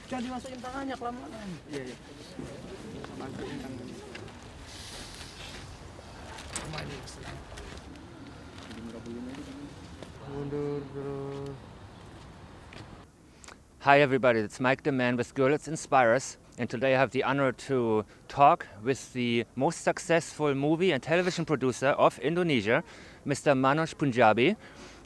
Jangan dimasukin tangannya kelamaan. Iya, iya. Masukin tangannya. Mundur terus. Hi everybody, it's Mike the Man with Görlitz Inspires, and today I have the honor to talk with the most successful movie and television producer of Indonesia, Mr. Manoj Punjabi.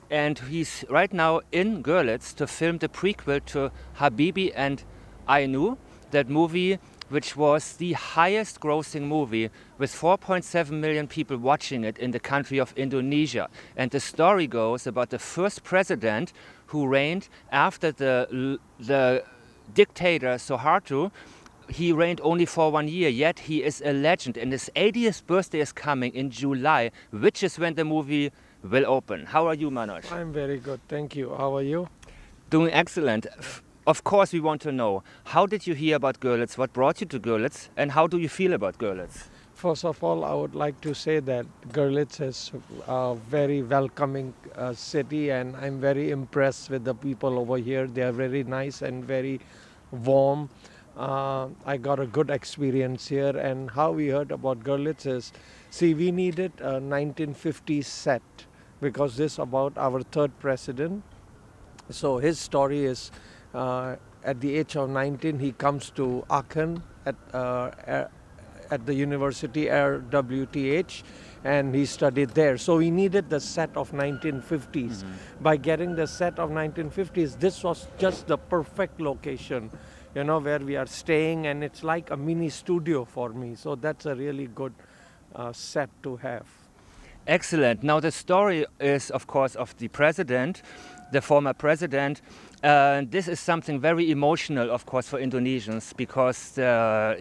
And he's right now in Görlitz to film the prequel to Habibie and Ainun, that movie which was the highest grossing movie with 4.7 million people watching it in the country of Indonesia. And the story goes about the first president who reigned after the dictator Suharto. He reigned only for 1 year, yet he is a legend, and his 80th birthday is coming in July, which is when the movie will open. How are you, Manoj? I'm very good, thank you. How are you? Doing excellent. Of course, we want to know, how did you hear about Görlitz? What brought you to Görlitz? And how do you feel about Görlitz? First of all, I would like to say that Görlitz is a very welcoming city, and I'm very impressed with the people over here. They are very nice and very warm. I got a good experience here, and how we heard about Görlitz is, see, we needed a 1950s set because this is about our third president. So his story is at the age of 19, he comes to Aachen at the university RWTH, and he studied there. So we needed the set of 1950s. By getting the set of 1950s, this was just the perfect location, you know, where we are staying, and it's like a mini studio for me. So that's a really good set to have. Excellent. Now the story is, of course, of the president, the former president. This is something very emotional, of course, for Indonesians, because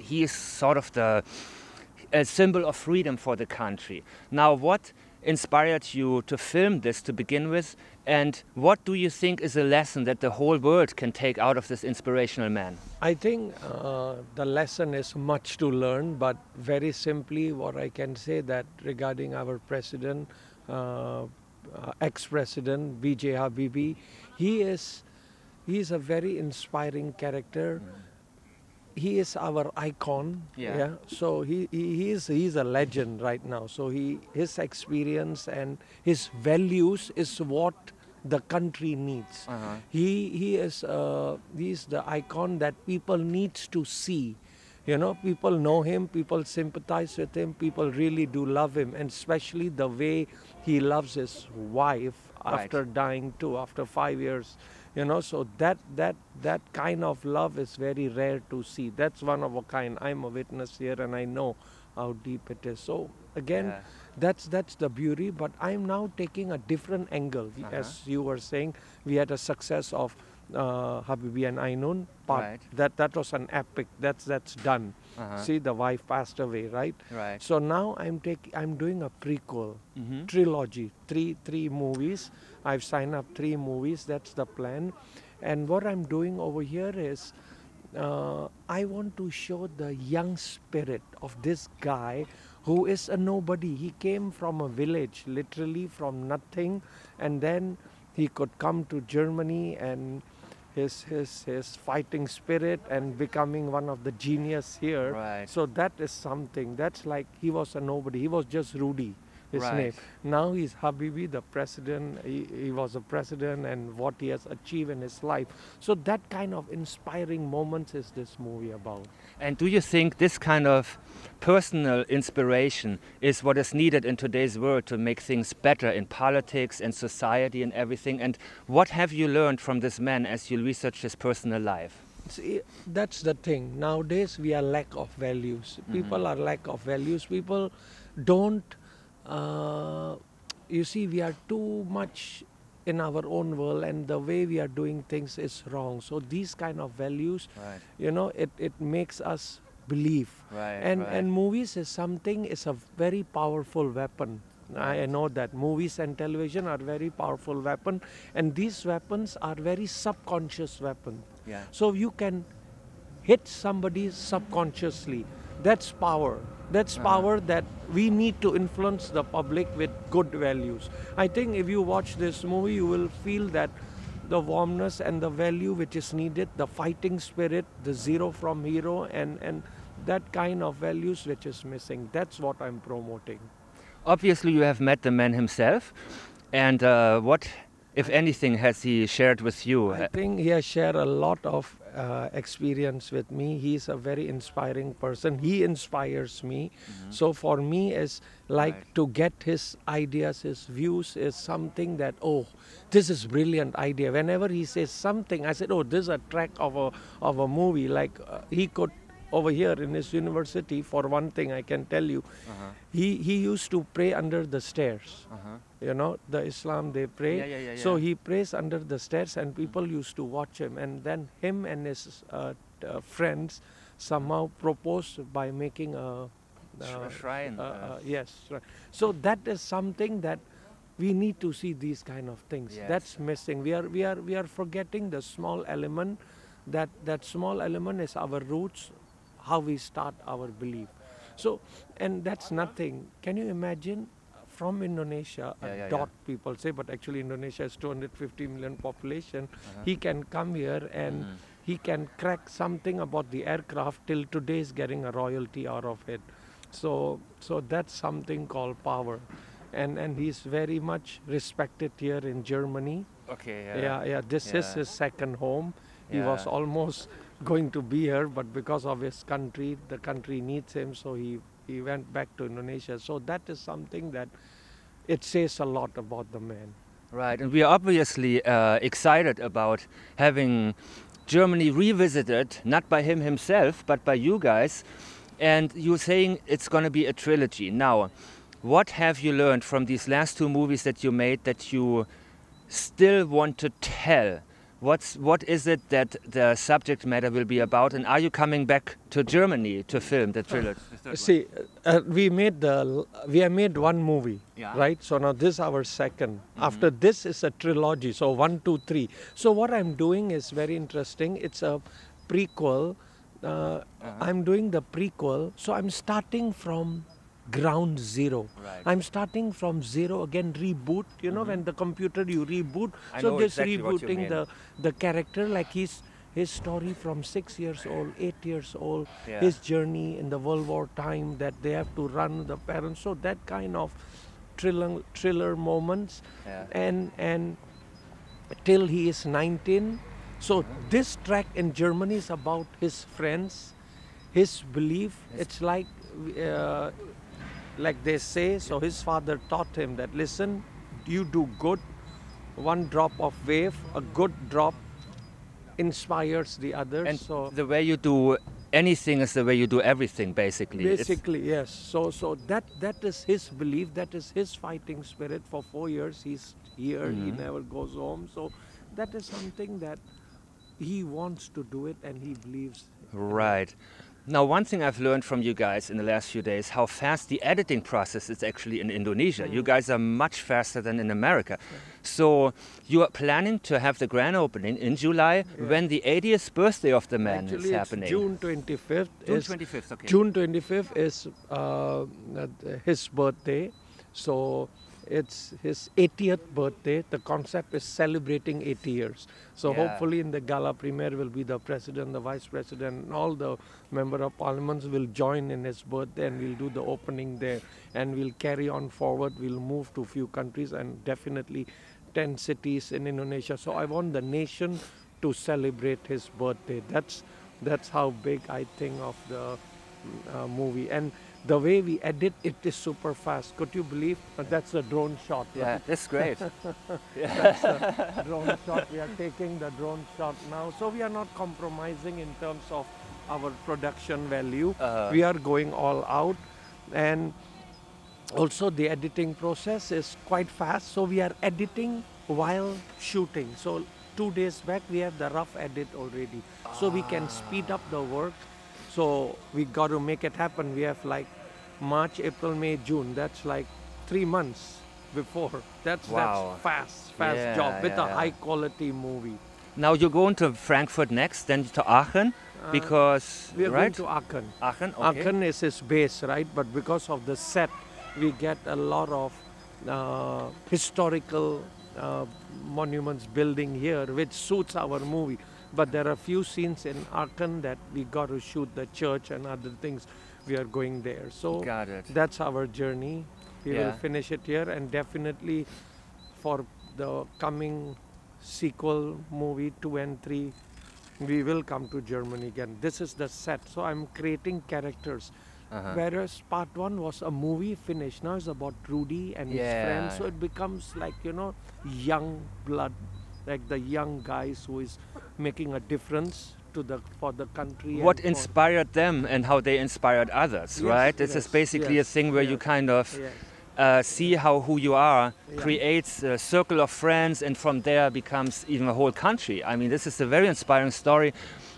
he is sort of a symbol of freedom for the country. Now, what inspired you to film this to begin with, and what do you think is a lesson that the whole world can take out of this inspirational man? I think the lesson is much to learn, but very simply what I can say that regarding our president, ex-president B.J. Habibie, he is a very inspiring character. He is our icon. Yeah. So he's a legend right now. So his experience and his values is what the country needs. He's the icon that people needs to see. You know, people know him, people sympathize with him, people really do love him, and especially the way he loves his wife after dying too, after 5 years. You know, so that kind of love is very rare to see. That's one of a kind. I'm a witness here, and I know how deep it is. So again, that's the beauty. But I'm now taking a different angle. As you were saying, we had a success of Habibie and Ainun part. That was an epic. That's done. See, the wife passed away, right? So now I'm doing a prequel trilogy, three movies. I've signed up 3 movies. That's the plan. And what I'm doing over here is I want to show the young spirit of this guy who is a nobody. He came from a village, literally from nothing, and then he could come to Germany, and his fighting spirit and becoming one of the genius here. So that is something. That's like he was a nobody. He was just Rudy, his name. Now he's Habibie, the president. He was a president, and what he has achieved in his life. So that kind of inspiring moments is this movie about. And do you think this kind of personal inspiration is what is needed in today's world to make things better in politics and society and everything? And what have you learned from this man as you research his personal life? See, that's the thing. Nowadays we are lack of values. People are lack of values. People don't, you see, we are too much in our own world, and the way we are doing things is wrong. So these kind of values, you know, it makes us believe. And movies is something, is a very powerful weapon. I know that movies and television are very powerful weapon, and these weapons are very subconscious weapons. So you can hit somebody subconsciously. That's power. That's power that we need to influence the public with good values. I think if you watch this movie, you will feel that the warmness and the value which is needed, the fighting spirit, the zero from hero, and that kind of values which is missing. That's what I'm promoting. Obviously, you have met the man himself, and what, if anything, has he shared with you? I think he has shared a lot of experience with me. He's a very inspiring person. He inspires me. So for me, it's like to get his ideas, his views is something that, oh, this is brilliant idea. Whenever he says something, I said, oh, this is a track of a movie. Like he could, over here in his university, for one thing I can tell you, he used to pray under the stairs. You know, the Islam, they pray. So he prays under the stairs and people used to watch him. And then him and his friends somehow proposed by making a shrine. Yes. So that is something that we need to see, these kind of things. Yes. That's missing. We are forgetting the small element. That small element is our roots, how we start our belief. So, and that's nothing. Can you imagine? From Indonesia, a dot people say, but actually Indonesia is 250 million population. He can come here and he can crack something about the aircraft till today is getting a royalty out of it. So that's something called power. And he's very much respected here in Germany. Okay. This is his second home. He was almost going to be here, but because of his country, the country needs him, so he went back to Indonesia. So that is something that it says a lot about the man. Right, and we are obviously excited about having Germany revisited, not by him himself, but by you guys. And you're saying it's going to be a trilogy. Now, what have you learned from these last two movies that you made that you still want to tell? What is it that the subject matter will be about, and are you coming back to Germany to film the trilogy? See, we have made one movie, right? So now this is our second. After this is a trilogy, so 1, 2, 3. So what I'm doing is very interesting. It's a prequel. I'm doing the prequel, so I'm starting from ground zero. Right. I'm starting from zero again, reboot. You know, when the computer you reboot. So this exactly rebooting the character, like his story from 6 years old, 8 years old, Yeah. his journey in the World War time that they have to run the parents. So that kind of thriller moments, Yeah. and till he is 19. So this track in Germany is about his friends, his belief. It's like they say, so his father taught him that, listen, you do good, one drop of wave, a good drop inspires the others. And so the way you do anything is the way you do everything, basically. basically, yes. So that is his belief, that is his fighting spirit. For 4 years he's here, he never goes home. So that is something that he wants to do it and he believes. Right. Now, one thing I've learned from you guys in the last few days, how fast the editing process is actually in Indonesia. You guys are much faster than in America. So you are planning to have the grand opening in July when the 80th birthday of the man Actually, is it's happening. June 25th. June 25th, okay. June 25th is his birthday. So it's his 80th birthday. The concept is celebrating 80 years. So hopefully in the gala premiere will be the president, the vice president, and all the member of parliaments will join in his birthday, and we'll do the opening there. And we'll carry on forward. We'll move to a few countries and definitely 10 cities in Indonesia. So I want the nation to celebrate his birthday. That's how big I think of the movie. And the way we edit it is super fast. Could you believe? That's a drone shot. Yeah, that's great. That's a drone shot. We are taking the drone shot now. So we are not compromising in terms of our production value. We are going all out. And also the editing process is quite fast. So we are editing while shooting. So 2 days back we have the rough edit already. So we can speed up the work. So we got to make it happen. We have like March, April, May, June. That's like 3 months before. That's fast job with a high quality movie. Now you're going to Frankfurt next, then to Aachen, because we are going to Aachen. Aachen, okay. Aachen is his base, right? But because of the set, we get a lot of historical monuments building here, which suits our movie. But there are few scenes in Aachen that we got to shoot the church and other things. We are going there. So Got it. that's our journey. We will finish it here, and definitely for the coming sequel movie 2 and 3, we will come to Germany again. This is the set. So I'm creating characters. Whereas part 1 was a movie finish. Now it's about Rudy and his friends. So it becomes like, you know, young blood, like the young guys who is making a difference to for the country. What inspired them and how they inspired others, right? This is basically a thing where you kind of see how who you are creates a circle of friends, and from there becomes even a whole country. I mean, this is a very inspiring story.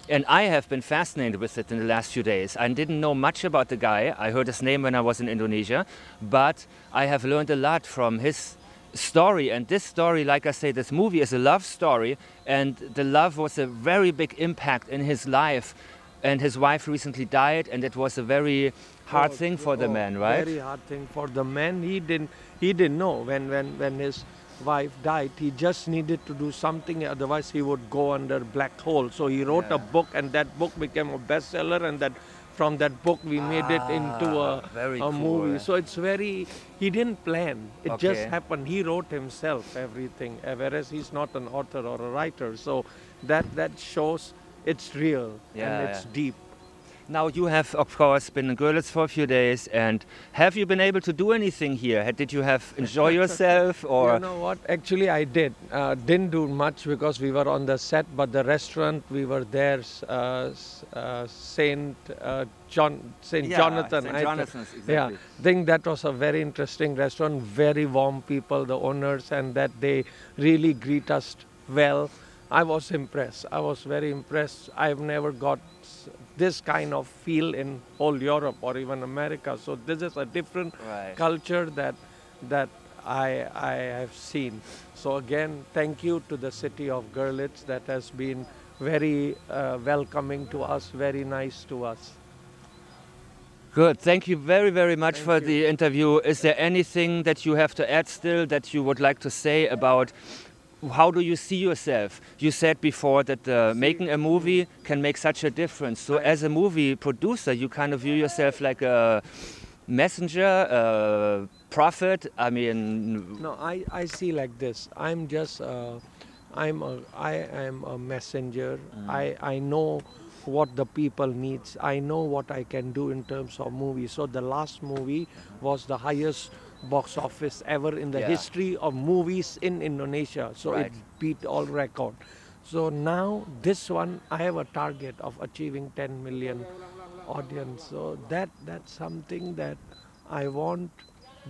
And I have been fascinated with it in the last few days. I didn't know much about the guy. I heard his name when I was in Indonesia, but I have learned a lot from his story. And this story, like I say, this movie is a love story, and the love was a very big impact in his life. And his wife recently died, and it was a very hard thing for the man, right? Very hard thing for the man. He didn't know when his wife died. He just needed to do something, otherwise he would go under black hole. So he wrote a book, and that book became a bestseller, and that from that book we made it into a movie. So it's very, he didn't plan. It just happened. He wrote himself everything, whereas he's not an author or a writer. So that shows it's real and it's deep. Now you have, of course, been in Görlitz for a few days, and have you been able to do anything here? Did you enjoy yourself, or? You know what? Actually, I did. Didn't do much because we were on the set, but the restaurant we were there, Saint Jonathan. Exactly. Yeah, I think that was a very interesting restaurant. Very warm people, the owners, and that they really greet us well. I was impressed. I was very impressed. I've never got this kind of feel in whole Europe or even America. So this is a different culture that I have seen. So again, thank you to the city of Görlitz that has been very welcoming to us, very nice to us. Good. Thank you very, very much for the interview. Is there anything that you have to add still that you would like to say about how do you see yourself? You said before that making a movie can make such a difference. So as a movie producer, you kind of view yourself like a messenger, a prophet. I mean... No, I see like this. I'm just, I am a messenger. I know what the people needs. I know what I can do in terms of movies. So the last movie was the highest box office ever in the history of movies in Indonesia. So it beat all record. So now this one, I have a target of achieving 10 million audience. So that's something that I want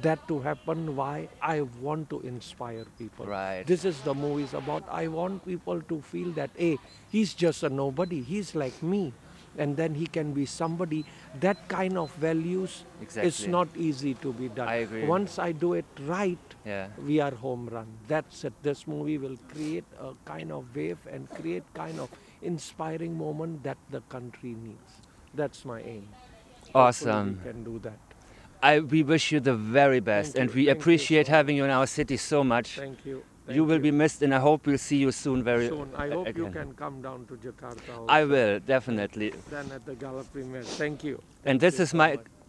that to happen. Why? I want to inspire people. This is the movies about. I want people to feel that, hey, he's just a nobody. He's like me. And then he can be somebody. That kind of values is not easy to be done. I agree. Once I do it right, we are home run. That's it. This movie will create a kind of wave and create kind of inspiring moment that the country needs. That's my aim. Awesome. We can do that. We wish you the very best, and we appreciate having you in our city so much. Thank you. You will be missed, and I hope we'll see you soon. I hope you can come down to Jakarta also. I will, definitely. Then at the gala premiere. Thank you. And this is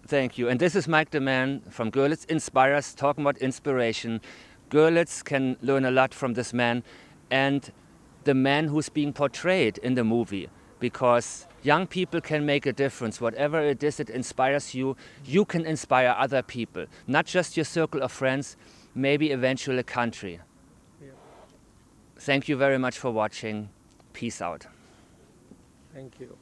thank you. And this is Mike Dammann from Görlitz Inspires, talking about inspiration. Görlitz can learn a lot from this man and the man who's being portrayed in the movie, because young people can make a difference. Whatever it is that inspires you, you can inspire other people. Not just your circle of friends, maybe eventually a country. Thank you very much for watching. Peace out. Thank you.